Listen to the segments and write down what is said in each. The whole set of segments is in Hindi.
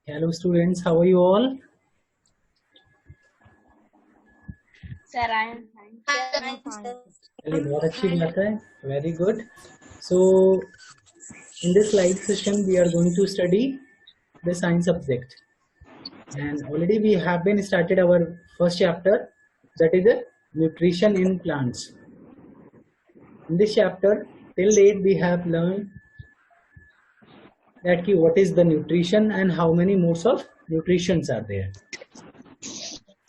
Hello students, how are you all? Sir, I am fine. चलिए बहुत अच्छी बात है. Very good. So in this live session we are going to study the science subject, and already we have been started our first chapter, that is the nutrition in plants. In this chapter till date we have learned that what is the nutrition and how many modes of nutritions are there.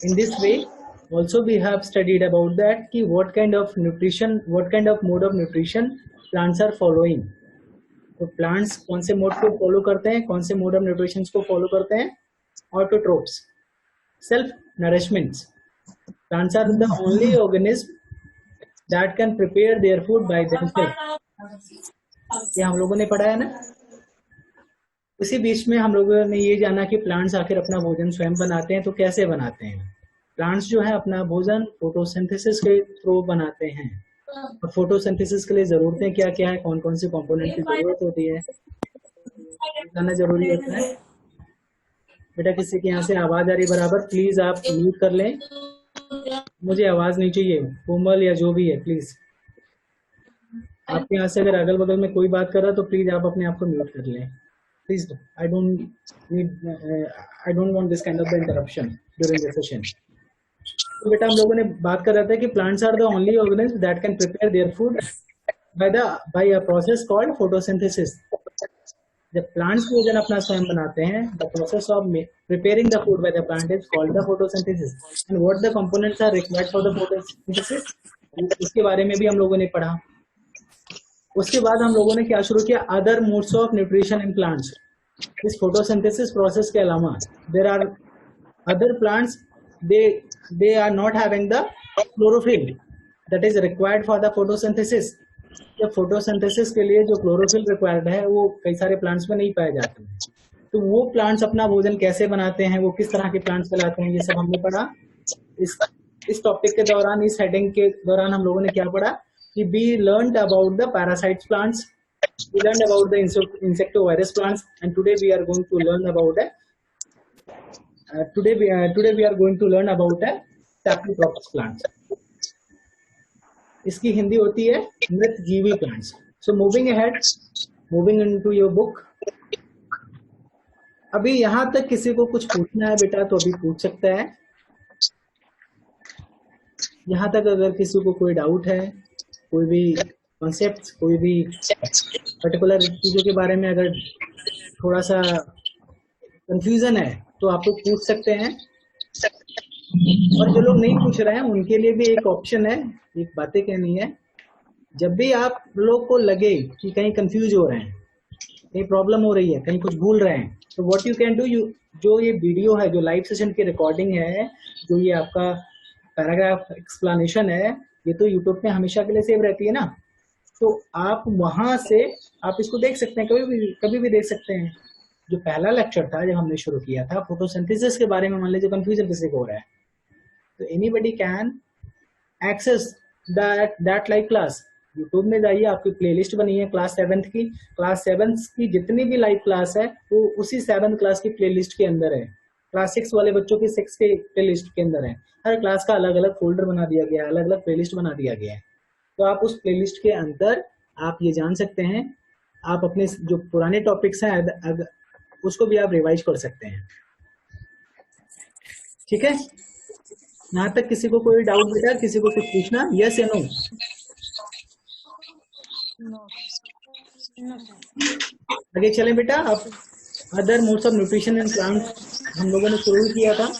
In this way also we have studied about that what kind of nutrition, what kind of mode of nutrition plants are following. तो plants कौन से mode को follow करते हैं, कौन से mode of nutrition को follow करते हैं? Autotrophs, self nourishments. Plants are the only organism that can prepare their food by themselves. ये हम लोगों ने पढ़ा है ना. उसी बीच में हम लोगों ने ये जाना कि प्लांट्स आखिर अपना भोजन स्वयं बनाते हैं, तो कैसे बनाते हैं. प्लांट्स जो है अपना भोजन फोटोसिंथेसिस के थ्रू बनाते हैं. और फोटोसिंथेसिस के लिए जरूरतें क्या क्या है, कौन कौन से कंपोनेंट की जरूरत होती है, जानना जरूरी होता है. बेटा किसी के यहाँ से आवाज आ रही बराबर, प्लीज आप म्यूट कर लें. मुझे आवाज नहीं चाहिए, कोमल या जो भी है प्लीज. आपके यहाँ से अगर अगल बगल में कोई बात कर रहा है तो प्लीज आप अपने आप को म्यूट कर लें. Please, I don't want this kind of interruption during the session. तो बेटा हम लोगों ने बात कर रहे थे कि plants are the only organisms that can prepare their food by a process called photosynthesis. जब plants भोजन अपना स्वयं बनाते हैं, the process of preparing the food by the plant is called the photosynthesis. And what the components are required for the photosynthesis, इसके बारे में भी हम लोगों ने पढ़ा. उसके बाद हम लोगों ने क्या शुरू किया, other modes of nutrition in plants. इस फोटोसिंथेसिस प्रोसेस के अलावा there are other plants, they are not having the chlorophyll that is required for the photosynthesis. जब फोटोसिंथेसिस के लिए जो क्लोरोफिल रिक्वायर्ड है वो कई सारे प्लांट्स में नहीं पाए जाते हैं. तो वो प्लांट्स अपना भोजन कैसे बनाते हैं, वो किस तरह के प्लांट्स कहलाते हैं, ये सब हमने पढ़ा. इस टॉपिक के दौरान, इस हेडिंग के दौरान हम लोगों ने क्या पढ़ा कि we learned about the parasites plants, we learned about the insectivorous plants, and today we are going to learn about today we are going to learn about saprotrophs plants. इसकी हिंदी होती है मृतजीवी plants. So moving ahead, moving into your book. अभी यहाँ तक किसी को कुछ पूछना है बेटा तो अभी पूछ सकता है. यहाँ तक अगर किसी को कोई डाउट है, कोई भी कॉन्सेप्ट, कोई भी पर्टिकुलर चीजों के बारे में अगर थोड़ा सा कंफ्यूजन है तो आप लोग पूछ सकते हैं. और जो लोग नहीं पूछ रहे हैं उनके लिए भी एक ऑप्शन है, एक बातें कहनी है. जब भी आप लोग को लगे कि कहीं कंफ्यूज हो रहे हैं, कहीं प्रॉब्लम हो रही है, कहीं कुछ भूल रहे हैं, तो व्हाट यू कैन डू, जो ये वीडियो है, जो लाइव सेशन की रिकॉर्डिंग है, जो ये आपका पैराग्राफ एक्सप्लेनेशन है, ये तो यूट्यूब पे हमेशा के लिए सेव रहती है ना. तो आप वहां से आप इसको देख सकते हैं, कभी भी देख सकते हैं. जो पहला लेक्चर था जब हमने शुरू किया था फोटोसिंथेसिस के बारे में, मान लीजिए कंफ्यूजन किसी को हो रहा है, तो anybody can access that live class. YouTube में जाइए, आपकी प्लेलिस्ट बनी है क्लास 7th की. क्लास 7th की जितनी भी लाइव क्लास है वो उसी 7th क्लास की प्लेलिस्ट के अंदर है. क्लास 6 वाले बच्चों की 6 के प्लेलिस्ट के अंदर है. हर क्लास का अलग अलग फोल्डर बना दिया गया है, अलग अलग प्लेलिस्ट बना दिया गया है. तो आप उस प्लेलिस्ट के अंदर आप ये जान सकते हैं, आप अपने जो पुराने टॉपिक्स हैं उसको भी आप रिवाइज कर सकते हैं. ठीक है, यहाँ तक किसी को कोई डाउट बेटा, किसी को कुछ पूछना, यस या नो? आगे चलें बेटा. अब other modes of nutrition in plants हम लोगों ने शुरू किया था.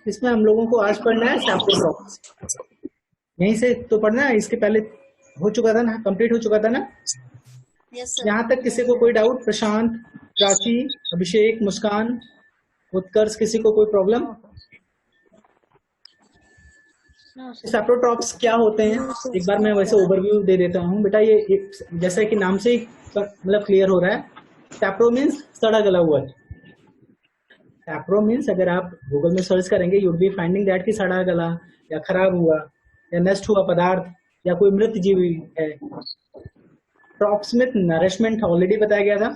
इसमें हम लोगों को आज पढ़ना है सैप्रोट्रॉप्स. यहीं से तो पढ़ना है, इसके पहले हो चुका था ना, कंप्लीट हो चुका था ना. Yes, sir. यहाँ तक किसी को कोई डाउट? प्रशांत, प्राची, अभिषेक, मुस्कान, उत्कर्ष, किसी को कोई प्रॉब्लम? सैप्रोट्रॉप्स क्या होते हैं एक बार मैं वैसे ओवरव्यू दे देता हूँ बेटा. ये जैसा कि नाम से मतलब क्लियर हो रहा है, सैप्रो मीन्स सड़ा गला हुआ. सैप्रो मीन्स अगर आप गूगल में सर्च करेंगे you will be finding that कि सड़ा गला या खराब हुआ या नष्ट हुआ पदार्थ या कोई मृत जीवी है. ट्रॉप्स में नरिशमेंट ऑलरेडी बताया गया था.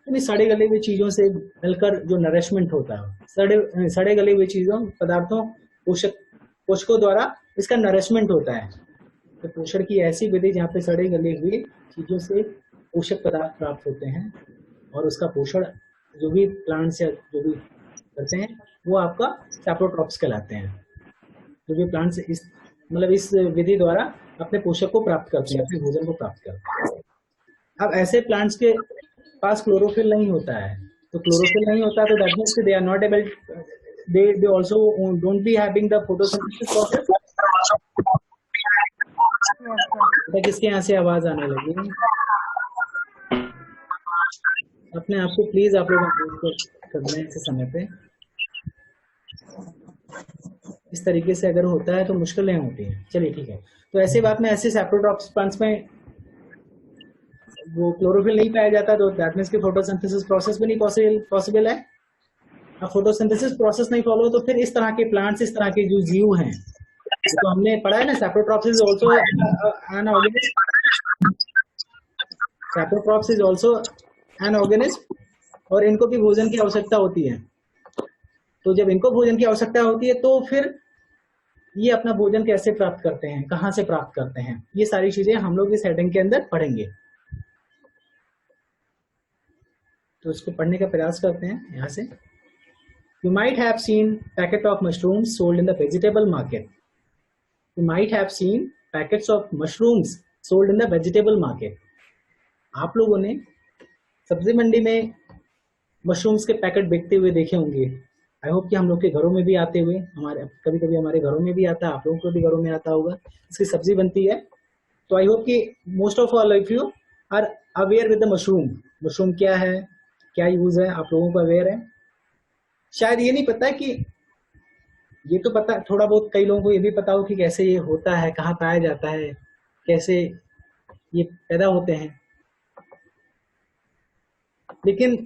इन सड़े गले हुए चीजों से मिलकर जो नरिशमेंट होता है, सड़े गले हुए चीजों पदार्थों पोषकों द्वारा इसका नरिशमेंट होता है। तो पोषण की ऐसी विधि जहाँ पे सड़े गले हुए चीजों से पोषक पदार्थ प्राप्त होते हैं और उसका पोषण जो भी प्लांट्स या जो भी करते हैं वो आपका सैप्रोट्रॉप्स कहलाते हैं। जो भी प्लांट्स इस विधि द्वारा अपने पोषक को प्राप्त करते हैं, अपने भोजन को प्राप्त करते हैं। अब ऐसे प्लांट्स के पास क्लोरोफिल नहीं होता है, तो क्लोरोफिल नहीं होता तो that means they are not able, they also don't be having the photosynthesis process। किसके यहाँ से आवाज आने लगी? अपने आप को प्लीज आप लोग करना है इस समय पे। इस तरीके से अगर होता है तो मुश्किलें होती हैं। चलिए ठीक है। तो ऐसे बात में ऐसे सैप्रोट्रॉप्स प्लांट्स में वो क्लोरोफिल नहीं पाया जाता, तो दैट मींस कि फोटोसिंथेसिस प्रोसेस भी नहीं पॉसिबल है। अब फोटोसिंथेसिस प्रोसेस नहीं फॉलो तो फिर इस तरह के प्लांट्स, इस तरह के जो जीव हैं, तो हमने पढ़ा है ना, saprotrophs is also an organism. Saprotrophs is also an organism और इनको भी भोजन की आवश्यकता होती है। तो जब इनको भोजन की आवश्यकता होती है तो फिर ये अपना भोजन कैसे प्राप्त करते हैं, कहाँ से प्राप्त करते हैं, ये सारी चीजें हम लोग इस हेडिंग के अंदर पढ़ेंगे। तो इसको पढ़ने का प्रयास करते हैं यहाँ से। You might have seen packet of mushrooms sold in the vegetable market. You might have seen packets of mushrooms sold in the vegetable market. आप लोगों ने सब्जी मंडी में मशरूम्स के पैकेट बिकते हुए देखे होंगे। आई होप कि हम लोग के घरों में भी आते हुए, हमारे कभी कभी हमारे घरों में भी आता है, आप लोगों को भी घरों में आता होगा। इसकी सब्जी बनती है। तो आई होप कि most of all of you are aware with the mushroom. Mushroom क्या है, क्या यूज है, आप लोगों को अवेयर है। शायद ये नहीं पता कि ये तो पता, थोड़ा बहुत कई लोगों को ये भी पता हो कि कैसे ये होता है, कहाँ पाया जाता है, कैसे ये पैदा होते हैं, लेकिन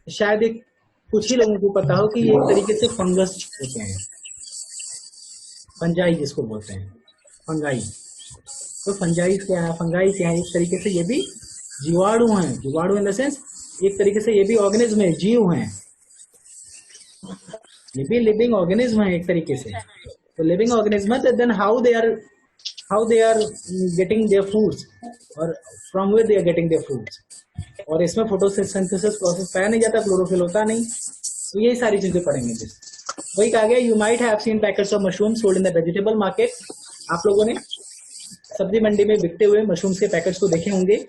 शायद एक कुछ ही लोगों को पता हो कि ये एक तरीके से फंगस होते हैं, फंजाई जिसको बोलते हैं, फंगाई। तो फंजाई क्या है, फंगाई क्या है? एक तरीके से ये भी जीवाणु हैं। जीवाणु इन द सेंस एक तरीके से ये भी ऑर्गेनिज्म है, जीव हैं, ये भी लिविंग ऑर्गेनिज्म है एक तरीके से। तो लिविंग ऑर्गेनिज्म है, then how they are getting their foods और from where they are getting their foods. और इसमें फोटोसिंथेसिस प्रोसेस पाया नहीं जाता, क्लोरोफिल होता नहीं। तो यही सारी चीजें पढ़ेंगे। वही कहा गया, you might have seen packets of mushroom sold in the vegetable market. आप लोगों ने सब्जी मंडी में बिकते हुए मशरूम्स के पैकेट्स को देखे होंगे।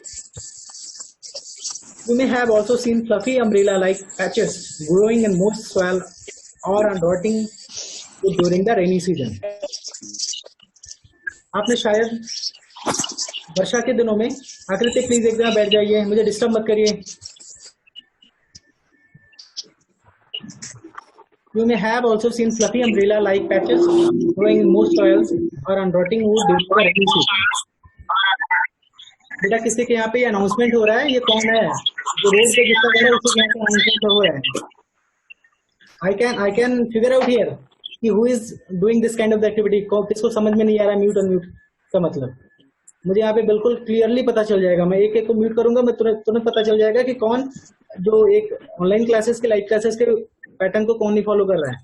You may have also seen fluffy umbrella-like patches growing in moist soil or on rotting during the rainy season. आपने शायद वर्षा के दिनों में, आकृति प्लीज एक जगह बैठ जाइए, मुझे डिस्टर्ब मत करिए। You may have also seen fluffy umbrella-like patches growing in moist soils or on rotting wood during the rainy season. बेटा किसी के यहाँ पे अनाउंसमेंट हो रहा है, ये कौन है जो रोड पे जिसका घर है उसके यहाँ पे अनाउंसमेंट हो रहा है। I can figure out here कि who is doing this kind of activity. किसको समझ में नहीं आ रहा है म्यूट अनम्यूट का मतलब? मुझे यहाँ पे बिल्कुल क्लियरली पता चल जाएगा। मैं एक एक को म्यूट करूंगा, मैं तुरंत पता चल जाएगा कि कौन जो एक ऑनलाइन क्लासेस के लाइव क्लासेस के पैटर्न को कौन नहीं फॉलो कर रहा है।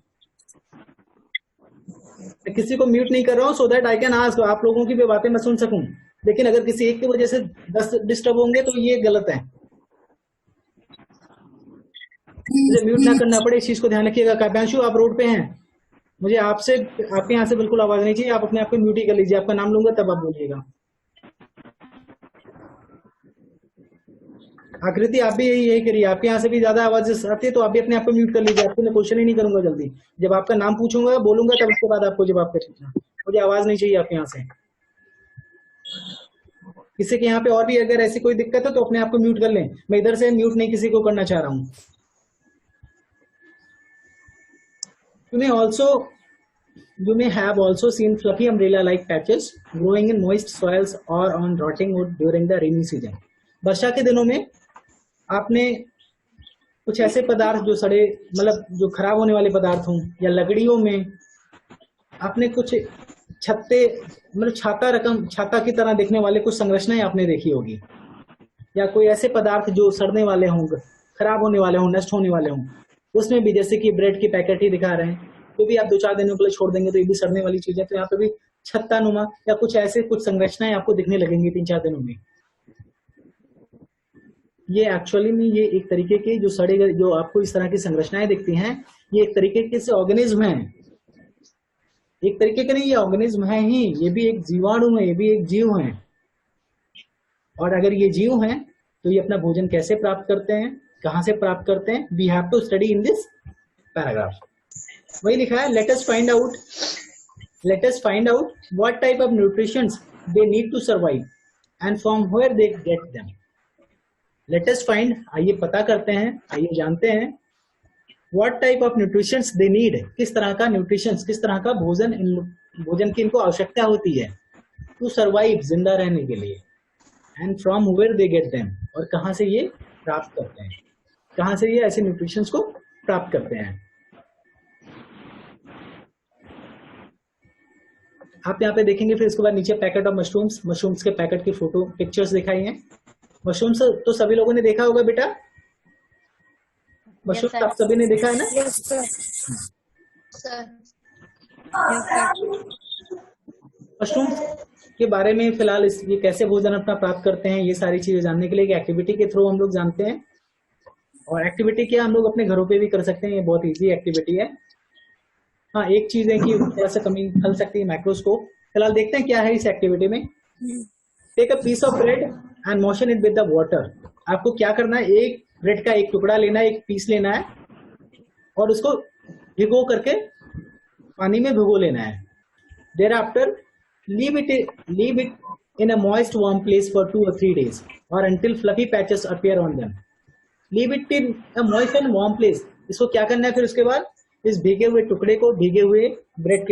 मैं किसी को म्यूट नहीं कर रहा हूँ so that I can ask, आप लोगों की भी बातें मैं सुन सकूं। लेकिन अगर किसी एक की वजह से 10 डिस्टर्ब होंगे तो ये गलत है। मुझे म्यूट ना करना पड़े, इस चीज को ध्यान रखिएगा। काव्यांशु आप रोड पे हैं, मुझे आपसे, आपके यहाँ से बिल्कुल आवाज नहीं चाहिए। आप अपने आप को म्यूट ही कर लीजिए, आपका नाम लूंगा तब आप बोलिएगा। आकृति आप भी यही करिए, आपके यहाँ से भी ज्यादा आवाज आती है तो आप भी अपने आप को म्यूट कर लीजिए। आपको मैं क्वेश्चन ही नहीं करूंगा जल्दी, जब आपका नाम पूछूंगा बोलूंगा तब उसके बाद आपको जवाब करूंगा। मुझे आवाज नहीं चाहिए आपके यहाँ से। किसी के यहाँ पे और भी अगर ऐसी कोई दिक्कत है तो अपने आप को म्यूट कर लें। मैं इधर से म्यूट नहीं किसी को करना चाह रहा हूँ। You may have also seen fluffy umbrella-like patches growing in moist soils or on rotting wood during the rainy season. वर्षा के दिनों में आपने कुछ ऐसे पदार्थ जो सड़े, जो खराब होने वाले पदार्थ हों, या लकड़ियों में आपने कुछ छत्ते, छाता की तरह दिखने वाले कुछ संरचनाएं आपने देखी होगी, या कोई ऐसे पदार्थ जो सड़ने वाले होंगे, खराब होने वाले हों, नष्ट होने वाले हों, उसमें भी जैसे कि ब्रेड की पैकेट ही दिखा रहे हैं, तो भी आप 2-4 दिनों के लिए छोड़ देंगे तो ये भी सड़ने वाली चीज है। तो यहाँ पे भी छत्ता नुमा या कुछ ऐसे कुछ संरचनाएं आपको दिखने लगेंगी 3-4 दिनों में। ये एक्चुअली में ये एक तरीके के जो सड़े गए, जो आपको इस तरह की संरचनाएं दिखती हैं, ये एक तरीके के से ऑर्गेनिज्म है। एक तरीके के नहीं, ये ऑर्गेनिज्म है ही, ये भी एक जीवाणु है, ये भी एक जीव है। और अगर ये जीव हैं तो ये अपना भोजन कैसे प्राप्त करते हैं, कहां से प्राप्त करते हैं, we have to study in this paragraph. वही लिखा है, let us find out what type of nutritions they need to survive and from where they get them. Let us find, आइए पता करते हैं, आइए जानते हैं, what type of nutritions they need, किस तरह का न्यूट्रिशंस, किस तरह का भोजन की इनको आवश्यकता होती है टू सर्वाइव, जिंदा रहने के लिए, and from where they get them, और कहां से ये प्राप्त करते हैं, कहां से ये ऐसे न्यूट्रिशंस को प्राप्त करते हैं। आप यहाँ पे देखेंगे, फिर इसके बाद नीचे पैकेट ऑफ मशरूम्स के पैकेट की फोटो पिक्चर्स दिखाई हैं। मशरूम्स तो सभी लोगों ने देखा होगा बेटा, मशरूम आप सभी ने देखा है ना? Yes, sir. मशरूम के बारे में फिलहाल ये कैसे भोजन अपना प्राप्त करते हैं, ये सारी चीजें जानने के लिए एक एक्टिविटी के थ्रू हम लोग जानते हैं। और एक्टिविटी क्या हम लोग अपने घरों पे भी कर सकते हैं, ये बहुत इजी एक्टिविटी है। हाँ, एक चीज है कि थोड़ा सा कमी खल सकती है, माइक्रोस्कोप। फिलहाल देखते हैं क्या है इस एक्टिविटी में। Take a piece of bread and moisten it with the water. आपको क्या करना है, एक ब्रेड का एक टुकड़ा लेना है, एक पीस लेना है और उसको भिगो करके पानी में भिगो लेना है। Thereafter leave it in a moist warm place for 2 or 3 days और until fluffy patches appear on them. Leave it in a moist and warm place. इसको क्या करना है, फिर उसके बाद इस भीगे हुए टुकड़े को, भीगे हुए ब्रेड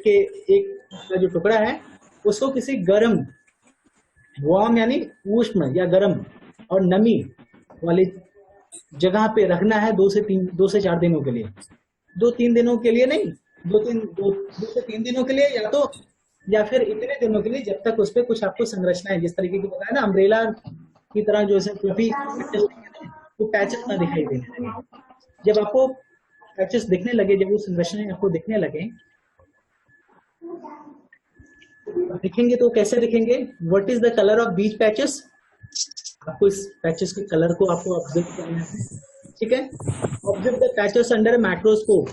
के एक जो टुकड़ा है उसको किसी गर्म, वार्म यानी उष्ण या गर्म और नमी वाली जगह पे रखना है 2 से 4 दिनों के लिए। 2-3 दिनों के लिए नहीं, 2 से 3 दिनों के लिए, या फिर इतने दिनों के लिए जब तक उस पर कुछ आपको संरचना है, जिस तरीके की बताया ना, अम्ब्रेला की तरह जो है फ्लफी वो पैचेस ना दिखाई देने लगे। जब आपको पैचेस दिखने लगे, जब वो संरचनाएं आपको दिखने लगे, दिखेंगे तो कैसे दिखेंगे, what is the colour of beach patches, आपको इस पैचेस के कलर को आपको ऑब्जर्व करना है, ठीक है। Observe the patches under microscope.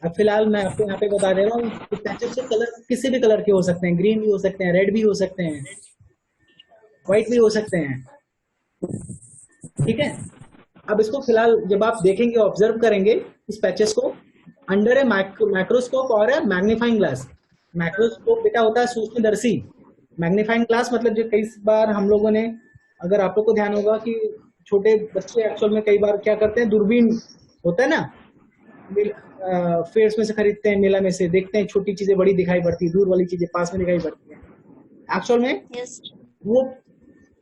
अब फिलहाल मैं आपको यहाँ पे बता दे रहा हूँ कि पैचेस के कलर किसी भी कलर के हो सकते हैं, ग्रीन भी हो सकते हैं, रेड भी हो सकते हैं, व्हाइट भी हो सकते हैं, ठीक है। अब इसको फिलहाल जब आप देखेंगे, ऑब्जर्व करेंगे इस पैचेस को अंडर ए माइक्रोस्कोप और ए मैग्नीफाइंग ग्लास। माइक्रोस्कोप बेटा होता है सूक्ष्मदर्शी, मैग्नीफाइंग ग्लास मतलब जो कई बार हम लोगों ने, अगर आप लोग को ध्यान होगा कि छोटे बच्चे एक्चुअल में कई बार क्या करते हैं, दूरबीन होता है ना, फेयर्स में से खरीदते हैं, मेला में से देखते हैं, छोटी चीजें बड़ी दिखाई पड़ती है, दूर वाली चीजें पास में दिखाई पड़ती है। एक्चुअल में वो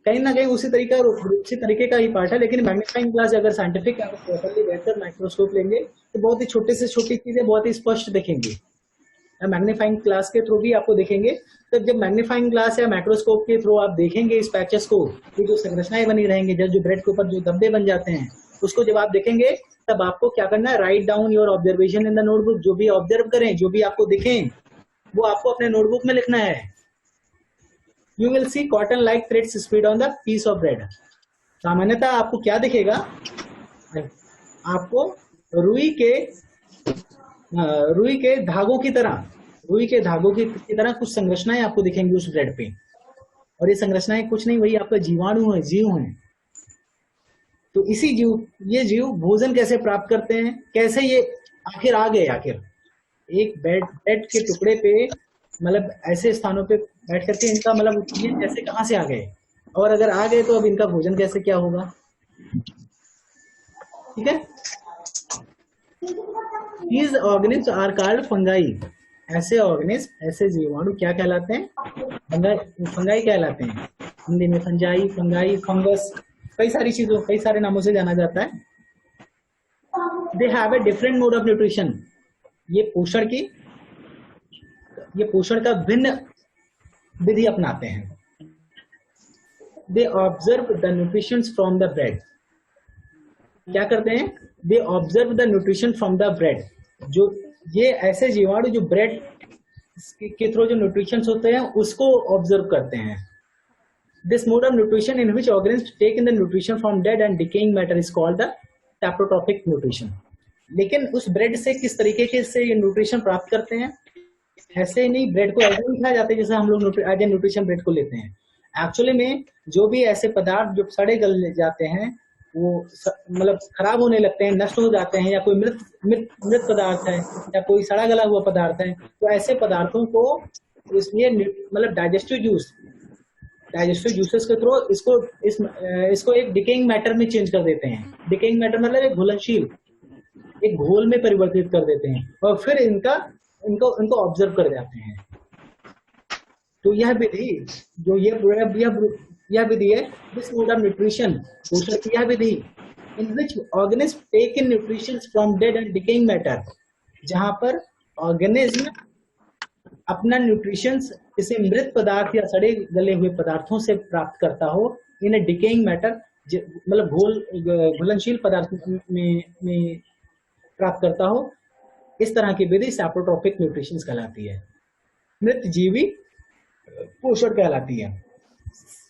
कहीं ना कहीं उसी तरीके का ही पार्ट है। लेकिन मैग्नीफाइंग ग्लास अगर साइंटिफिक बेहतर माइक्रोस्कोप लेंगे तो बहुत ही छोटे से छोटी चीजें बहुत ही स्पष्ट दिखेंगी। मैग्नीफाइंग ग्लास के थ्रू भी आपको दिखेंगे। तो जब मैग्नीफाइंग ग्लास या माइक्रोस्कोप के थ्रू आप देखेंगे इस पैचेस को, ये जो संरचनाएं बनी रहेंगी, जो ब्रेड के ऊपर जो धब्बे बन जाते हैं, उसको जब आप देखेंगे तब आपको क्या करना है, write down your observation in the notebook. जो भी ऑब्जर्व करें, जो भी आपको दिखें, वो आपको अपने नोटबुक में लिखना है। You will see cotton like threads spread on the piece of bread. सामान्यतः आपको क्या दिखेगा, आपको रुई के धागों की तरह कुछ संरचनाएं आपको दिखेंगी उस ब्रेड पे। और ये संरचनाएं कुछ नहीं, वही आपका जीवाणु है, जीव है। तो इसी ये जीव भोजन कैसे प्राप्त करते हैं, कैसे ये आखिर आ गए, आखिर एक ब्रेड के टुकड़े पे, मतलब ऐसे स्थानों पे बैठ करके इनका मतलब ये कैसे कहां से आ गए, और अगर आ गए तो अब इनका भोजन कैसे क्या होगा, ठीक है। These organisms are called fungi. ऐसे ऑर्गेनिज्म, ऐसे जीवाणु क्या कहलाते हैं, फंगाई कहलाते हैं। हिंदी में फंजाई, फंगाई, फंगस, कई सारे नामों से जाना जाता है। They have a different mode of nutrition. ये पोषण का भिन्न विधि अपनाते हैं। They observe the nutrition from the bread. क्या करते हैं, they observe the nutrition from the bread. जो ये ऐसे जीवाणु जो ब्रेड के थ्रू जो न्यूट्रिशन होते हैं उसको ऑब्जर्व करते हैं। This mode of nutrition in which organism take in the nutrition from dead and decaying matter is called the saprotrophic nutrition. लेकिन उस ब्रेड से किस तरीके से ये न्यूट्रिशन प्राप्त करते हैं, ऐसे ही नहीं ब्रेड को ऐसे नहीं खाया जाता है जैसे हम लोग एज ए न्यूट्रिशन ब्रेड को लेते हैं। एक्चुअली में जो भी ऐसे पदार्थ जो सड़े गल जाते हैं वो मतलब खराब होने लगते हैं, नष्ट हो जाते हैं, या कोई मृत पदार्थ है या कोई सड़ा गला हुआ पदार्थ है, तो ऐसे पदार्थों को इसलिए मतलब डाइजेस्टिव जूसेस के थ्रू इसको एक डिकेइंग मैटर में चेंज कर देते हैं। डिकेइंग मैटर मतलब एक घुलनशील एक घोल में परिवर्तित कर देते हैं और फिर इनको ऑब्जर्व कर जाते हैं। तो यह विधि जो यह विधि है दिस मोड ऑफ न्यूट्रिशन, यह विधि in which organism take in nutrition from dead and decaying matter, जहां पर ऑर्गेनिज्म अपना न्यूट्रिशन किसी मृत पदार्थ या सड़े गले हुए पदार्थों से प्राप्त करता हो, इन ए डिकेइंग मैटर मतलब घुलनशील पदार्थ में प्राप्त करता हो, इस तरह की विधि सैप्रोट्रॉपिक न्यूट्रिशन कहलाती है, मृत जीवी पोषण कहलाती है।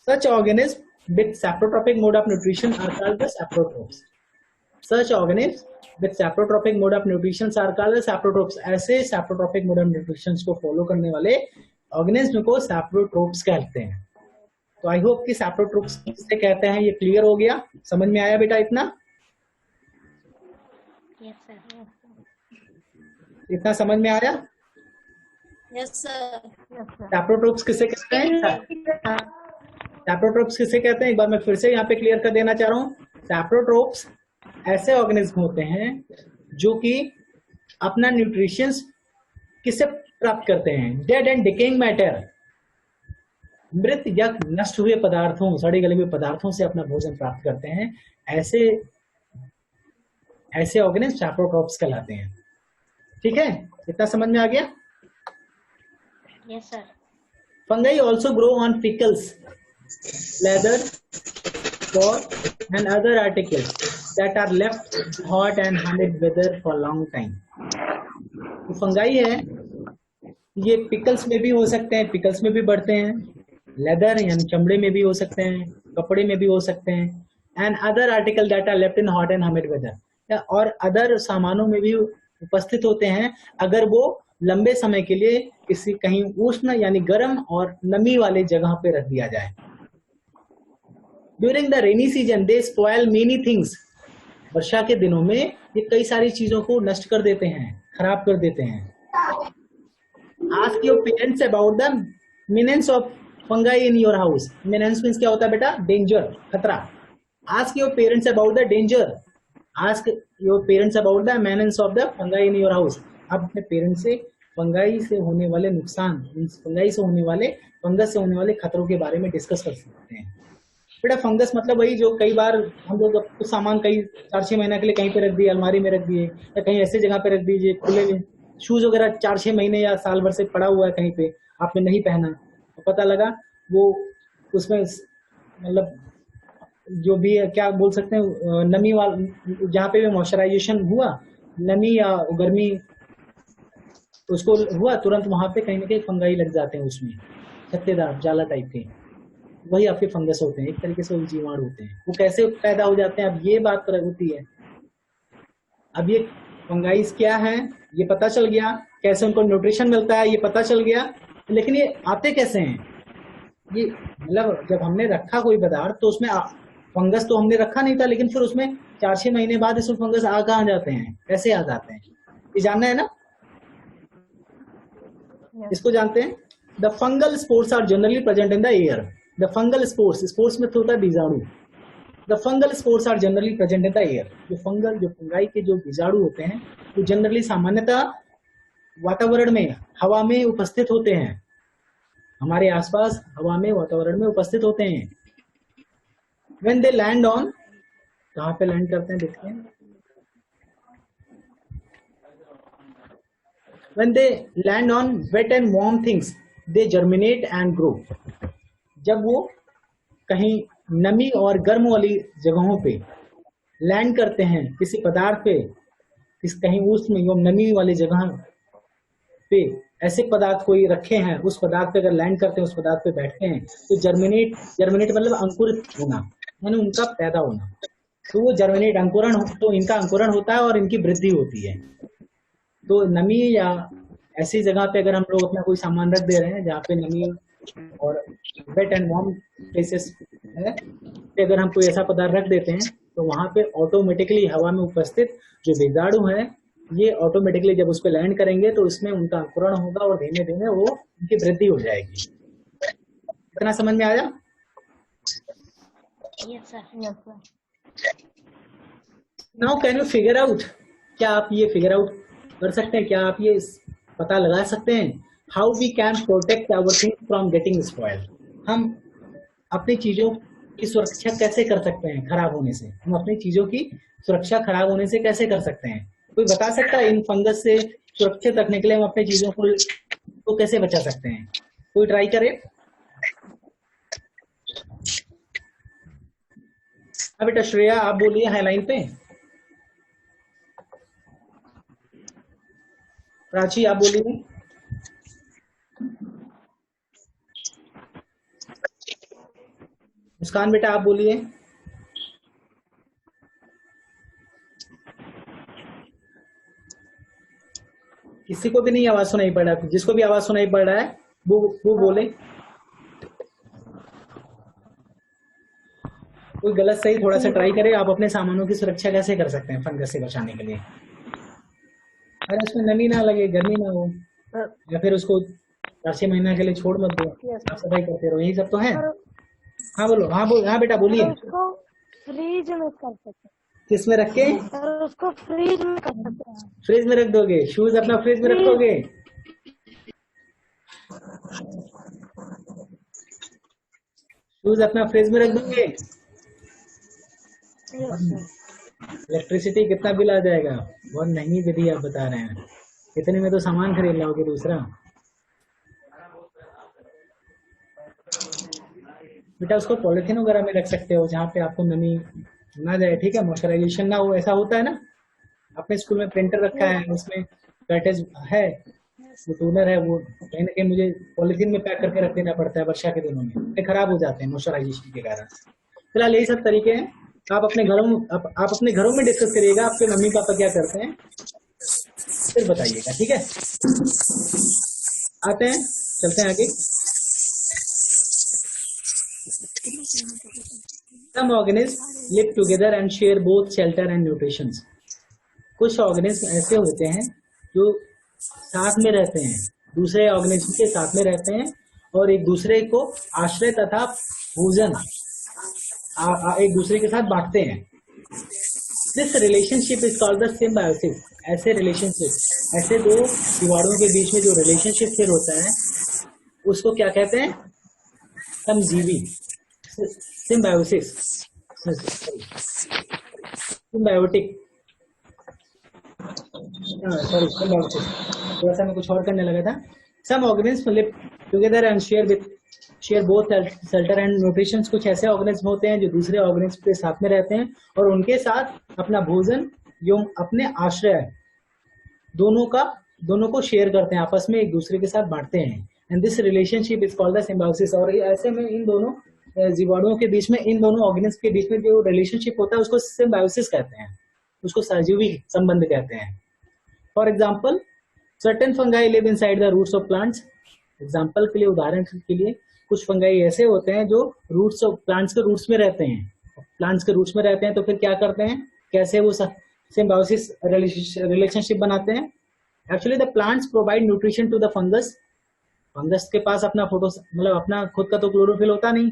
Such organisms with saprotropic mode of nutrition are called the saprotrophs. Such organisms with saprotropic mode of nutrition are called the saprotrophs. ऐसे saprotropic mode of nutrition को फॉलो करने वाले ऑर्गेनिज्म को saprotrophs कहते हैं। तो आई होप कि saprotrophs किससे कहते हैं ये क्लियर हो गया, समझ में आया बेटा इतना? Yes, sir. इतना समझ में आया? Yes, sir. सैप्रोट्रोप्स किसे कहते हैं? सैप्रोट्रोप्स किसे कहते हैं एक बार मैं फिर से यहाँ पे क्लियर कर देना चाह रहा हूँ। सैप्रोट्रोप्स ऐसे ऑर्गेनिज्म होते हैं जो कि अपना न्यूट्रिशंस किससे प्राप्त करते हैं, डेड एंड डिकेइंग मैटर, मृत या नष्ट हुए पदार्थों सड़े गले हुए पदार्थों से अपना भोजन प्राप्त करते हैं। ऐसे ऑर्गेनिज्म सैप्रोट्रोप्स कहलाते हैं। ठीक है, इतना समझ में आ गया? Yes, sir. Fungi also grow on pickles, leather, pork, and other articles that are left hot and humid weather for long time. तो फंगाई है, ये पिकल्स में भी हो सकते हैं, पिकल्स में भी बढ़ते हैं, लेदर यानी चमड़े में भी हो सकते हैं, कपड़े में भी हो सकते हैं, and other article that are left in hot and humid weather, और अदर सामानों में भी उपस्थित होते हैं अगर वो लंबे समय के लिए किसी कहीं उष्ण यानी गर्म और नमी वाले जगह पे रख दिया जाए। During the rainy season they spoil many things, वर्षा के दिनों में ये कई सारी चीजों को नष्ट कर देते हैं, खराब कर देते हैं। Ask your parents about the menace of fungi in your house. Menace means क्या होता है बेटा? डेंजर, खतरा। Ask your parents about the danger, ask your parents about the menace of the fungi in your house. आप अपने पेरेंट्स से फंगाई से होने वाले नुकसान, फंगाई से होने वाले फंगस से होने वाले खतरों के बारे में डिस्कस कर सकते हैं। बेटा फंगस मतलब वही जो कई बार हम लोग कुछ सामान कई 4-6 महीने के लिए कहीं पे रख दिए, अलमारी में रख दिए या कहीं ऐसे जगह पे रख दीजिए, खुले शूज वगैरह 4-6 महीने या साल भर से पड़ा हुआ है कहीं पे, आपने नहीं पहना, तो पता लगा वो उसमें मतलब जो भी क्या बोल सकते हैं नमी वाला जहाँ पे भी मॉइस्चराइजेशन हुआ, नमी या गर्मी उसको हुआ, तुरंत वहां पे कहीं ना कहीं फंगाई लग जाते हैं, उसमें छत्तेदार जाला टाइप के, वही आपके फंगस होते हैं, एक तरीके से वो जीवाणु होते हैं। वो कैसे पैदा हो जाते हैं अब ये बात होती है। अब ये फंगाइस क्या है ये पता चल गया, कैसे उनको न्यूट्रिशन मिलता है ये पता चल गया, लेकिन ये आते कैसे हैं? ये मतलब जब हमने रखा कोई पदार्थ तो उसमें फंगस तो हमने रखा नहीं था, लेकिन फिर उसमें 4-6 महीने बाद इसमें फंगस कहाँ जाते हैं, कैसे आ जाते हैं, ये जानना है ना? इसको जानते हैं। The fungal spores are generally present in the air. The fungal spores में होता है बीजाणु। The fungal spores are generally present in the air. जो फंगाई के जो बीजाणु होते हैं वो जनरली सामान्यतः वातावरण में, हवा में उपस्थित होते हैं, हमारे आसपास हवा में, वातावरण में उपस्थित होते हैं। When they land on, कहाँ पे लैंड करते हैं देखते हैं। When they land on wet and warm things, they germinate and grow. जब वो कहीं नमी और गर्म वाली जगहों पे लैंड करते हैं किसी पदार्थ पे, कहीं उष्ण एवं नमी वाली जगह पे ऐसे पदार्थ कोई रखे हैं, उस पदार्थ पे अगर लैंड करते हैं, उस पदार्थ पे बैठते हैं, तो जर्मिनेट मतलब अंकुरित होना, यानी उनका पैदा होना। तो वो जर्मिनेट तो इनका अंकुरण होता है और इनकी वृद्धि होती है। तो नमी या ऐसी जगह पे अगर हम लोग अपना कोई सामान रख दे रहे हैं जहाँ पे नमी और वेट एंड वार्म प्लेसेस है, तो अगर हम कोई ऐसा पदार्थ रख देते हैं तो वहां पे ऑटोमेटिकली हवा में उपस्थित जो बीजाणु है, ये ऑटोमेटिकली जब उस पर लैंड करेंगे तो इसमें उनका अंकुरण होगा और धीमे धीमे वो उनकी वृद्धि हो जाएगी। इतना समझ में आया? Yes, sir. Yes, sir. Now can you figure out, क्या आप ये फिगर आउट कर सकते हैं, क्या आप ये पता लगा सकते हैं how we can protect our things from getting spoiled? हम अपनी चीजों की सुरक्षा कैसे कर सकते हैं खराब होने से? हम अपनी चीजों की सुरक्षा खराब होने से कैसे कर सकते हैं? कोई बता सकता है इन फंगस से सुरक्षित रखने के लिए हम अपनी चीजों को कैसे बचा सकते हैं? कोई ट्राई करे? हाँ बेटा श्रेया आप बोलिए हाईलाइन पे। प्राची आप बोलिए। मुस्कान बेटा आप बोलिए। किसी को भी नहीं आवाज सुनाई पड़ रहा, जिसको भी आवाज सुनाई पड़ रहा है वो बोले। कोई गलत सही थोड़ा सा ट्राई करे, आप अपने सामानों की सुरक्षा कैसे कर सकते हैं फंगस से बचाने के लिए? अरे उसमें नमी ना लगे, गर्मी ना हो, या फिर उसको 4-6 महीना के लिए छोड़ मत दो, साफ सफाई करते रहो, यही सब तो है। हाँ बोलो, हाँ बेटा बोलिए। उसको फ्रीज में कर सकते हैं। किस में रख के? और उसको फ्रीज में कर सकते हैं। फ्रिज में रख दोगे? शूज अपना फ्रिज में रखोगे? शूज अपना फ्रिज में रख दोगे? इलेक्ट्रिसिटी कितना बिल आ जाएगा? बहुत महंगी विधि आप बता रहे हैं, इतने में तो सामान खरीद लाओगे दूसरा। बेटा उसको पॉलिथीन वगैरह में रख सकते हो जहाँ पे आपको नमी ना जाए, ठीक है, मॉइस्चराइजेशन ना हो। ऐसा होता है ना, अपने स्कूल में प्रिंटर रखा है, उसमें पैकेज है, वो टूनर है, वो कहीं ना कहीं मुझे पॉलिथीन में पैक करके रख देना पड़ता है वर्षा के दिनों में, खराब हो जाते हैं मॉइस्चराइजेशन के कारण। फिलहाल यही सब तरीके हैं, आप अपने घरों में डिस्कस करिएगा आपके मम्मी पापा क्या करते हैं, फिर बताइएगा, ठीक है। आते हैं, चलते हैं आगे। Some organisms live together and share both shelter and nutrition. कुछ ऑर्गेनिज्म ऐसे होते हैं जो साथ में रहते हैं, दूसरे ऑर्गेनिज्म के साथ में रहते हैं और एक दूसरे को आश्रय तथा भोजन एक दूसरे के साथ बांटते हैं। This relationship is called the symbiosis. ऐसे रिलेशनशिप, ऐसे दो जीवाणुओं के बीच में जो रिलेशनशिप फिर होता है उसको क्या कहते हैं? समजीवी, सिम्बायोसिस, सिम्बायोटिक, सॉरी सिम्बायोसिस, थोड़ा सा मैं कुछ और करने लगा था। Some organism live together and share both shelter and nutrition. कुछ ऐसे ऑर्गेनिज्म होते हैं जो दूसरे ऑर्गेनिज्म के साथ में रहते हैं और उनके साथ अपना भोजन एवं अपने आश्रय दोनों को शेयर करते हैं, आपस में एक दूसरे के साथ बांटते हैं। And this relationship is called the symbiosis. और ऐसे में इन दोनों जीवाणुओं के बीच में, इन दोनों ऑर्गेनिज्म के बीच में जो रिलेशनशिप होता है उसको सिम्बायोसिस कहते हैं, उसको सहजीवी संबंध कहते हैं। For example, certain fungi live inside the roots of plants. Example के लिए, उदाहरण के लिए, कुछ फंगाई ऐसे होते हैं जो रूट्स ऑफ प्लांट्स के रूट्स में रहते हैं। प्लांट्स के रूट्स में रहते हैं तो फिर क्या करते हैं, कैसे वो सिम्बायोसिस रिलेशनशिप बनाते हैं? Actually the plants provide nutrition to the fungus. Fungus के पास अपना अपना खुद का तो क्लोरोफिल होता नहीं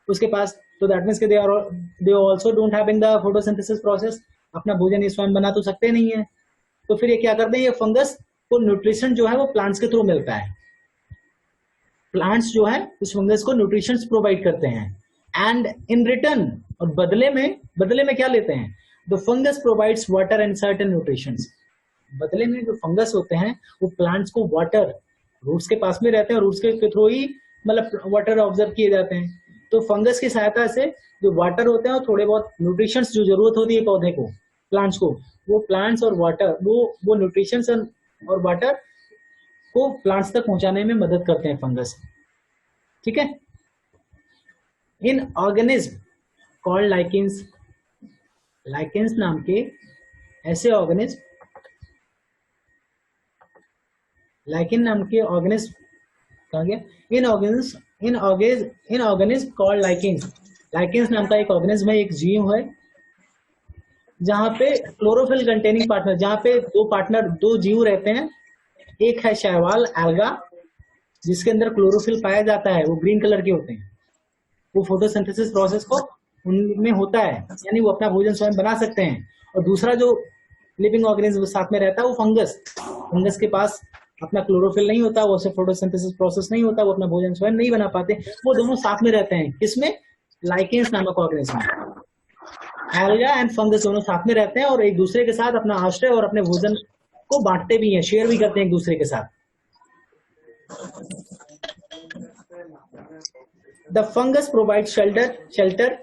उसके पास, तो that means they also don't have in the photosynthesis process. अपना भोजन ये स्वयं बना तो सकते नहीं है, तो फिर ये क्या करते हैं, ये फंगस को न्यूट्रिशन जो है वो प्लांट्स के थ्रू मिलता है। प्लांट्स जो है उस फंगस को न्यूट्रिशन प्रोवाइड करते हैं एंड इन रिटर्न, और बदले में क्या लेते हैं? The fungus provides water and certain nutrition. बदले में जो फंगस होते हैं वो प्लांट्स को वाटर, रूट्स के पास में रहते हैं और रूट्स के थ्रू ही वाटर ऑब्जर्व किए जाते हैं, तो फंगस की सहायता से जो वाटर होते हैं और थोड़े बहुत न्यूट्रिशंस जो जरूरत होती है पौधे को, प्लांट्स को, वो प्लांट्स और वाटर वो न्यूट्रिशंस और वाटर को प्लांट्स तक पहुंचाने में मदद करते हैं फंगस। ठीक है। इन ऑर्गेनिज्म कॉल्ड लाइकेंस, लाइकेंस नाम के ऐसे ऑर्गेनिज्म, लाइकेन नाम के ऑर्गेनिज्म कहा गया, इन ऑर्गेनिज्म कॉल्ड लाइकेंस, लाइकेंस नाम का एक ऑर्गेनिज्म है, एक जीव है जहां पे क्लोरोफिल कंटेनिंग पार्टनर, जहां पे दो जीव रहते हैं। एक है शैवाल एल्गा, जिसके अंदर क्लोरोफिल पाया जाता है, वो ग्रीन कलर के होते हैं, वो फोटोसिंथेसिस प्रोसेस को उनमें होता है, यानी वो अपना भोजन स्वयं बना सकते हैं। और दूसरा जो लिविंग ऑर्गेनिज्म साथ में रहता है वो फंगस, फंगस के पास अपना क्लोरोफिल नहीं होता, वो फोटोसिंथेसिस प्रोसेस नहीं होता, वो अपना भोजन स्वयं नहीं बना पाते, वो दोनों साथ में रहते हैं। किसमें? लाइकेंस नामक ऑर्गेनिज्म में एल्गा एंड फंगस दोनों साथ में रहते हैं और एक दूसरे के साथ अपना आश्रय और अपने भोजन को बांटते भी हैं, शेयर भी करते हैं एक दूसरे के साथ। The fungus provide shelter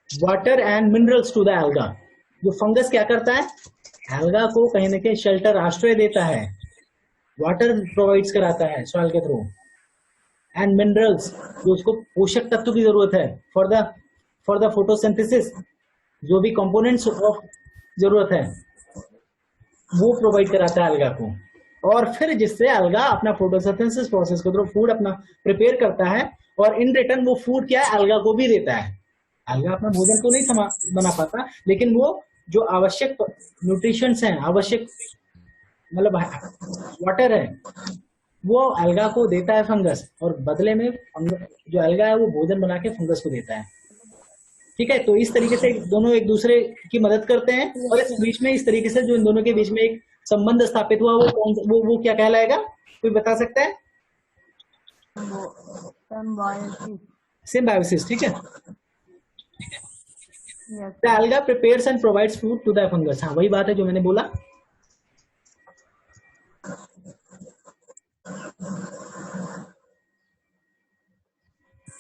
water and minerals to the alga. जो फंगस क्या करता है? एल्गा को कहीं ना कहीं शेल्टर, आश्रय देता है, वाटर प्रोवाइड्स कराता है सॉइल के थ्रू, एंड मिनरल्स, जो उसको पोषक तत्व की जरूरत है फॉर द फोटोसिंथेसिस, जो भी कंपोनेंट्स ऑफ जरूरत है वो प्रोवाइड कराता है एल्गा को। और फिर जिससे एल्गा अपना फोटोसिंथेसिस प्रोसेस के थ्रू फूड अपना प्रिपेयर करता है और इन रिटर्न वो फूड क्या है? एल्गा को भी देता है। एल्गा अपना भोजन तो नहीं बना पाता, लेकिन वो जो आवश्यक न्यूट्रिशंस हैं, आवश्यक मतलब वाटर है, वो एल्गा को देता है फंगस, और बदले में जो एल्गा है वो भोजन बना के फंगस को देता है। ठीक है। तो इस तरीके से दोनों एक दूसरे की मदद करते हैं, और इस बीच में इस तरीके से जो इन दोनों के बीच में एक संबंध स्थापित हुआ वो क्या कहलाएगा? कोई बता सकता है? सिम्बायोसिस। ठीक है। The alga prepares and provides food to the fungus। हाँ, वही बात है जो मैंने बोला।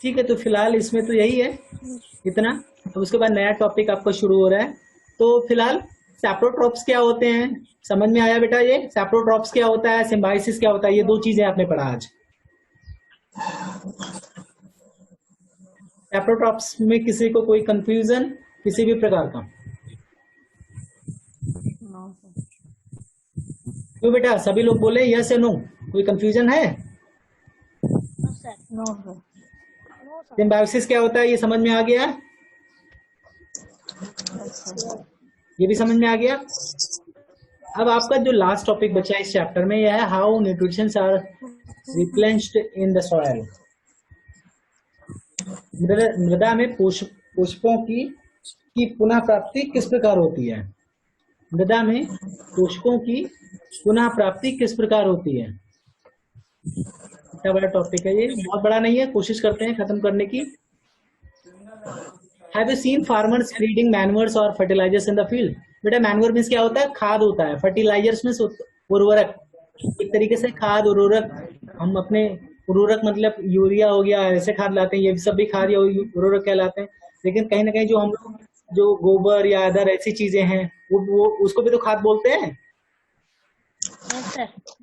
ठीक है, तो फिलहाल इसमें तो यही है इतना। तो उसके बाद नया टॉपिक आपका शुरू हो रहा है। तो फिलहाल सैप्रोट्रॉप्स क्या होते हैं समझ में आया बेटा? ये सैप्रोट्रॉप्स क्या होता है, सिम्बायोसिस क्या होता है, ये दो चीजें आपने पढ़ा आज। सैप्रोट्रॉप्स में किसी को कोई कंफ्यूजन किसी भी प्रकार का? क्यों बेटा, सभी लोग बोले यस या नो, कोई कंफ्यूजन है? सिम्बायोसिस क्या होता है ये समझ में आ गया? ये भी समझ में आ गया। अब आपका जो लास्ट टॉपिक बचा इस चैप्टर में यह है how nutritions are replenished in the soil. मृदा में पोषकों की पुनः प्राप्ति किस प्रकार होती है? मृदा में पोषकों की पुनः प्राप्ति किस प्रकार होती है? इतना बड़ा टॉपिक है ये, बहुत बड़ा नहीं है, कोशिश करते हैं खत्म करने की। Have you seen farmers spreading manures or fertilizers in the field? बेटा मैन्योर मीन्स क्या होता है? खाद होता है। फर्टिलाइजर्स मीन्स उर्वरक, एक तरीके से खाद उर्वरक। हम अपने उर्वरक मतलब यूरिया हो गया, ऐसे खाद लाते हैं, ये सब भी खाद या उर्वरक कहलाते हैं। लेकिन कहीं ना कहीं जो हम लोग जो गोबर या अदर ऐसी चीजें हैं वो उसको भी तो खाद बोलते हैं।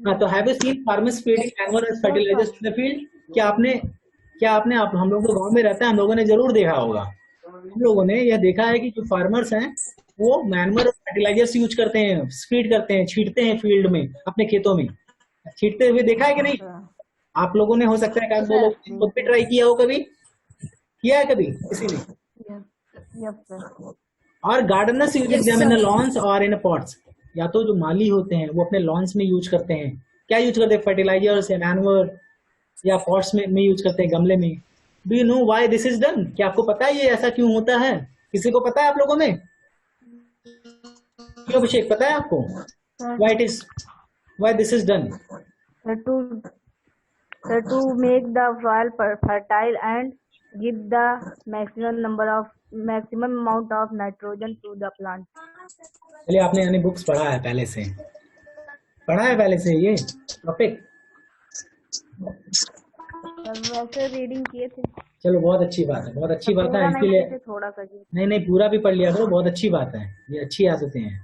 हाँ, तो have you seen farmers spreading manure and fertilisers in the field? क्या आपने हम लोग तो गाँव में रहता है, हम लोगों ने जरूर देखा होगा। हम लोगों ने यह देखा है कि जो फार्मर्स हैं वो मैन्योर और फर्टिलाइजर्स यूज करते हैं, स्प्रेड करते हैं, छींटते हैं फील्ड में, अपने खेतों में छींटते हुए देखा है कि नहीं? आप लोगों ने हो सकता है दो लोग खुद भी ट्राई किया हो, कभी किया है कभी किसी ने? और gardeners use them in lawns और इन पॉट्स। या तो जो माली होते हैं वो अपने लॉन्स में यूज करते हैं, क्या यूज करते हैं? फर्टिलाइजर्स या मैन्योर, या पॉट्स में यूज करते हैं, गमले में। Do you know why this is done? क्या आपको पता है ये ऐसा क्यों होता है? किसी को पता है आप लोगों में? क्यों अभिषेक, पता है आपको why this is done? To make the soil fertile and give the maximum amount of nitrogen to the plant. चलिए, आपने यानी बुक्स पढ़ा है पहले से ये टॉपिक? वैसे रीडिंग किए थे। चलो बहुत अच्छी बात है, बहुत अच्छी बात है पूरा नहीं इसके लिए। पढ़े थे, थोड़ा सा जी। नहीं पूरा भी पढ़ लिया करो, बहुत अच्छी बात है, ये अच्छी आदतें हैं।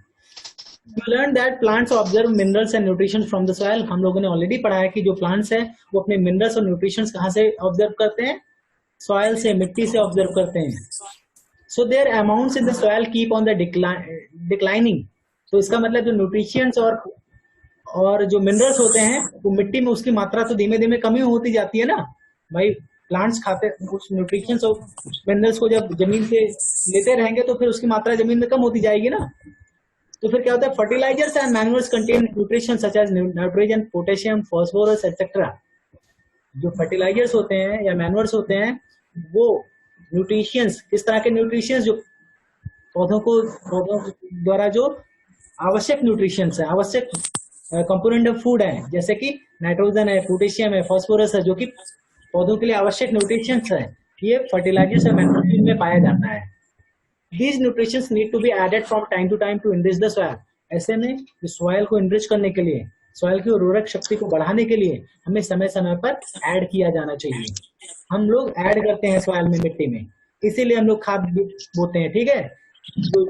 You learn that plants observe minerals and nutrition from the soil. हम लोगों ने ऑलरेडी पढ़ा है कि जो प्लांट्स है वो अपने मिनरल्स और न्यूट्रिशन कहाँ से ऑब्जर्व करते हैं, सॉइल से, मिट्टी से ऑब्जर्व करते हैं। So their amounts in the soil keep on the declining. तो इसका मतलब जो न्यूट्रिशंस और जो मिनरल्स होते हैं वो मिट्टी में उसकी मात्रा तो धीमे धीमे कमी होती जाती है ना भाई। प्लांट्स खाते उस न्यूट्रिशंस और मिनरल्स को जब जमीन से लेते रहेंगे तो फिर उसकी मात्रा जमीन में कम होती जाएगी ना। तो फिर क्या होता है, fertilisers and manures contain nutrition such as nitrogen, potassium, phosphorus etcetera. जो फर्टिलाइजर्स होते हैं या मैन्यूअर्स होते हैं वो न्यूट्रिशंस, किस तरह के न्यूट्रिशंस, जो पौधों द्वारा जो आवश्यक न्यूट्रिशंस है, आवश्यक कंपोनेंट ऑफ फूड है, जैसे कि नाइट्रोजन है, पोटेशियम है, फास्फोरस है, जो कि पौधों के लिए आवश्यक न्यूट्रिशंस है, ये फर्टिलाइजर्स और मैन्यूअर्स में पाया जाता है। These nutrients need to be added from time to time to enrich the soil. ऐसे में जो सॉइल को इनरिच करने के लिए, सॉइल की उर्वरक शक्ति को बढ़ाने के लिए हमें समय समय पर ऐड किया जाना चाहिए। हम लोग ऐड करते हैं सॉइल में, मिट्टी में, इसीलिए हम लोग खाद बोते हैं, ठीक है, जो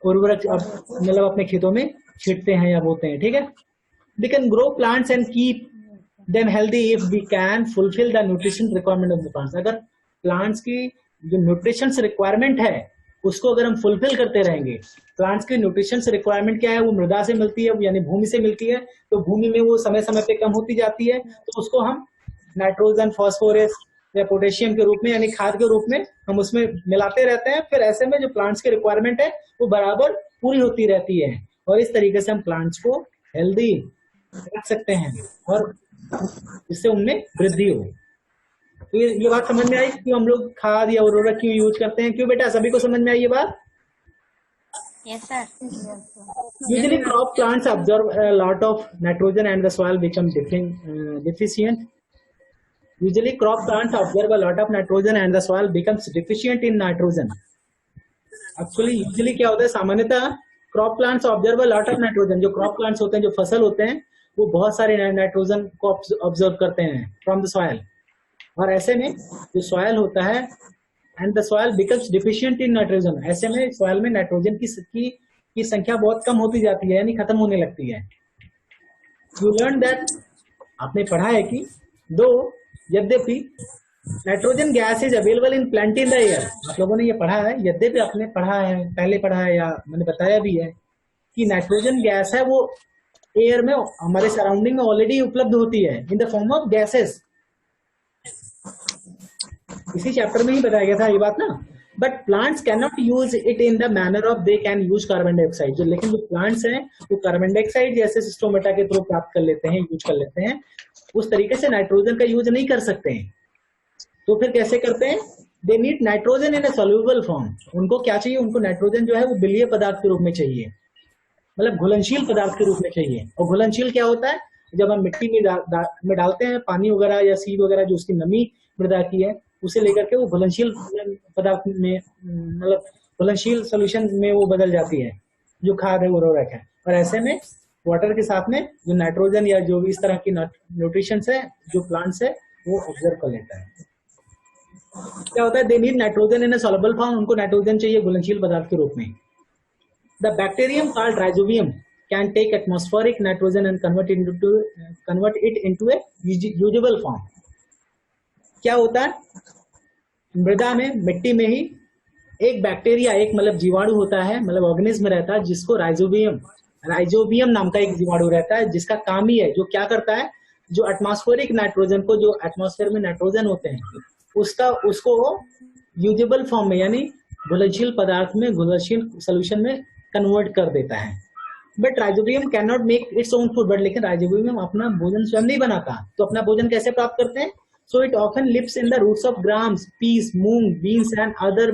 उर्वरक मतलब अपने खेतों में छींटते हैं या बोते हैं, ठीक है। We can grow plants and keep them healthy if we can fulfill the nutrition requirement of the plants. अगर प्लांट्स की जो न्यूट्रिशन रिक्वायरमेंट है उसको अगर हम फुलफिल करते रहेंगे, प्लांट्स की न्यूट्रिशन रिक्वायरमेंट क्या है, वो मृदा से मिलती है यानी भूमि से मिलती है, तो भूमि में वो समय समय पे कम होती जाती है, तो उसको हम नाइट्रोजन, फास्फोरस या पोटेशियम के रूप में यानी खाद के रूप में हम उसमें मिलाते रहते हैं। फिर ऐसे में जो प्लांट्स की रिक्वायरमेंट है वो बराबर पूरी होती रहती है, और इस तरीके से हम प्लांट्स को हेल्दी रख सकते हैं और जिससे उनमें वृद्धि हो। तो ये बात समझ में आई कि हम लोग खाद या उर्वरक क्यों यूज करते हैं, क्यों बेटा, सभी को समझ में आई ये बात? Yes, sir. Usually crop plants absorb a lot of nitrogen and the soil become deficient. Usually crop plants absorb a lot of nitrogen and the soil becomes deficient in nitrogen. Actually usually क्या होता है, सामान्यतः crop plants observe a lot of nitrogen. जो क्रॉप प्लांट्स होते हैं, जो फसल होते हैं, वो बहुत सारे नाइट्रोजन को ऑब्जर्व करते हैं फ्रॉम द सॉइल, और ऐसे में जो सॉइल होता है and the soil becomes deficient in nitrogen, ऐसे में सॉइल में नाइट्रोजन की संख्या बहुत कम होती जाती है यानी खत्म होने लगती है। यू लर्न दैट, आपने पढ़ा है कि दो यद्यपि nitrogen gas is available in plenty in the air, आप लोगों ने ये पढ़ा है, यद्यपि आपने पढ़ा है, पहले पढ़ा है या मैंने बताया भी है कि नाइट्रोजन गैस है वो एयर में हमारे सराउंडिंग में ऑलरेडी उपलब्ध होती है in the form of gases. इसी चैप्टर में ही बताया गया था ये बात ना। But plants can not use it in the manner of they can use carbon dioxide. जो लेकिन जो प्लांट्स हैं वो कार्बन डाइऑक्साइड जैसे स्टोमेटा के थ्रू प्राप्त कर लेते हैं, यूज कर लेते हैं, उस तरीके से नाइट्रोजन का यूज नहीं कर सकते हैं। तो फिर कैसे करते हैं, दे need nitrogen in a soluble form. उनको क्या चाहिए, उनको नाइट्रोजन जो है वो बिलीय पदार्थ के रूप में चाहिए, मतलब घुलनशील पदार्थ के रूप में चाहिए। और घुलनशील क्या होता है, जब हम मिट्टी में डालते हैं पानी वगैरह या सीड वगैरह, जो उसकी नमी मृदा की है उसे लेकर के वो घुलनशील पदार्थ में, मतलब घुलनशील सोल्यूशन में वो बदल जाती है जो खाद है, उर्वरक है। और ऐसे में वाटर के साथ में जो नाइट्रोजन या जो भी इस तरह की न्यूट्रिशन है जो प्लांट्स है वो ऑब्जर्व कर लेता है। क्या होता है, they need nitrogen in a soluble form, उनको नाइट्रोजन चाहिए घुलनशील पदार्थ के रूप में। The bacterium called rhizobium can take atmospheric nitrogen and convert it into a usable form. क्या होता है, मृदा में, मिट्टी में ही एक बैक्टीरिया, एक मतलब जीवाणु होता है, मतलब ऑर्गेनिज्म रहता है जिसको राइजोबियम नाम का एक जीवाणु रहता है, जिसका काम ही है, जो क्या करता है, जो एटमॉस्फेरिक नाइट्रोजन को, जो एटमॉस्फेयर में नाइट्रोजन होते हैं उसको यूजेबल फॉर्म में यानी घुलनशील पदार्थ में, घुलनशील सोल्यूशन में कन्वर्ट कर देता है। But rhizobium can not make its own food, but लेकिन राइजोबियम अपना भोजन स्वयं नहीं बनाता। तो अपना भोजन कैसे प्राप्त करते हैं, so it often lives in the roots of grams, peas, moong, beans and other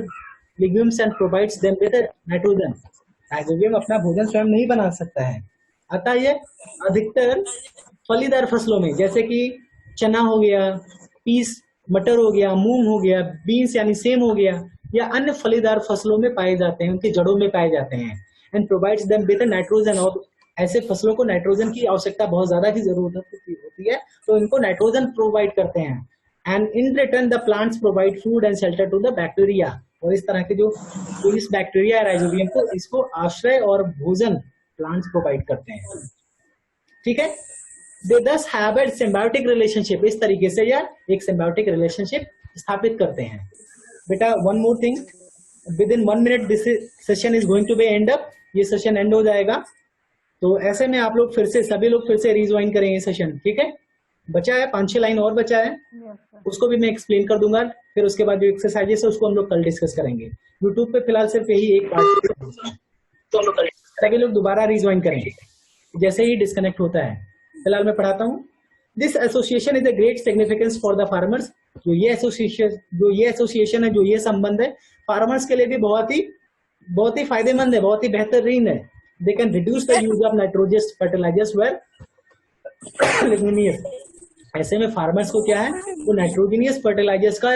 legumes and provides them with nitrogen. Rhizobium अपना भोजन स्वयं नहीं बना सकता है, अतः ये अधिकतर फलीदार फसलों में, जैसे कि चना हो गया, पीस मटर हो गया, मूंग हो गया, बीन्स यानी सेम हो गया, या अन्य फलीदार फसलों में पाए जाते हैं, उनकी जड़ों में पाए जाते हैं। And provides them with nitrogen, और ऐसे फसलों को नाइट्रोजन की आवश्यकता बहुत ज्यादा की जरूरत होती है, तो इनको नाइट्रोजन प्रोवाइड करते हैं। And in return the plants provide food and shelter to the bacteria. और इस तरह के जो इस बैक्टीरिया राइजोबियम को इसको आश्रय और भोजन प्लांट्स प्रोवाइड करते हैं। ठीक है, दे दस हैव ए सिम्बायोटिक रिलेशनशिप, इस तरीके से यार एक सिम्बायोटिक रिलेशनशिप स्थापित करते हैं। बेटा one more thing, within 1 minute this session is going to be end up, ये सेशन एंड हो जाएगा। तो ऐसे में आप लोग फिर से सभी लोग फिर से रिज्वाइन करेंगे सेशन। ठीक है, बचा है 5-6 लाइन और बचा है, उसको भी मैं एक्सप्लेन कर दूंगा। फिर उसके बाद जो एक्सरसाइजेस है उसको हम लोग कल डिस्कस करेंगे। यूट्यूब पे फिलहाल सिर्फ यही एक पार्ट, तो हम लोग सभी लोग दोबारा रिज्वाइन करेंगे जैसे ही डिस्कनेक्ट होता है। फिलहाल मैं पढ़ाता हूँ। This association is a great significance for the farmers. जो ये एसोसिएशन है, जो ये संबंध है, फार्मर्स के लिए भी बहुत ही फायदेमंद है, बहुत ही बेहतरीन है। They can reduce the use of nitrogenous fertilisers where leguminous. ऐसे में फार्मर्स को क्या है, वो नाइट्रोजीनियस फर्टिलाइजर्स का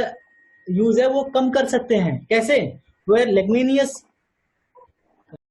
यूज है वो कम कर सकते हैं। कैसे? वेयर लेग्निनियस